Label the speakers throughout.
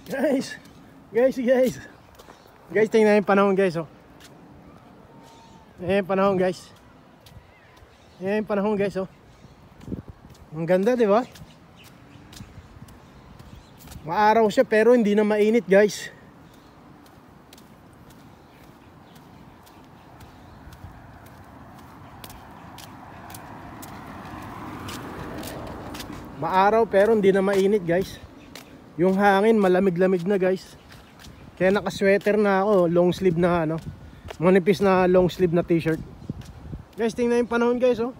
Speaker 1: Guys, guys, tingnan yung panahon guys, oh. Ayan yung panahon guys. Ayan yung panahon guys, oh. Ang ganda, di ba? Maaraw siya pero hindi na mainit guys. Maaraw pero hindi na mainit guys. Yung hangin malamig-lamig na guys. Kaya naka-sweater na ako, long sleeve na ano, manipis na long sleeve na t-shirt. Guys, tingnan yung panahon guys, oh.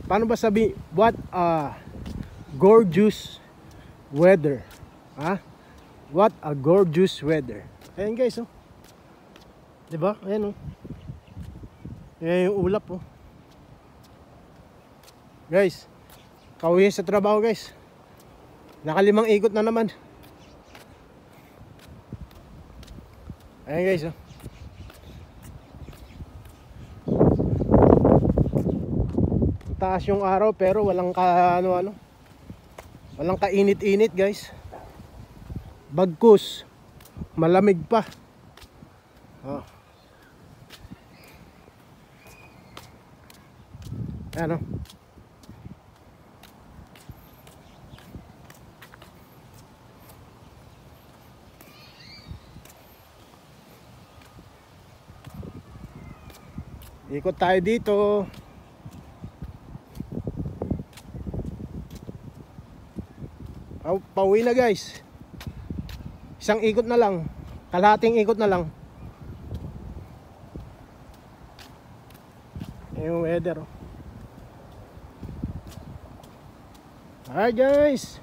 Speaker 1: Paano ba sabi? What a gorgeous weather. Ha? What a gorgeous weather. Ayan guys, oh. 'Di ba? Ayan, oh. Ayan yung ulap, oh. Guys, kauwi sa trabaho guys. Nakalimang ikot na naman. Ayan guys, oh. Taas yung araw pero walang walang kainit-init guys. Bagkus malamig pa. Oh. Ano? Ikot tayo dito. Pauwi na guys. Isang ikot na lang. Kalahating ikot na lang. Yung weather, oh. Alright guys.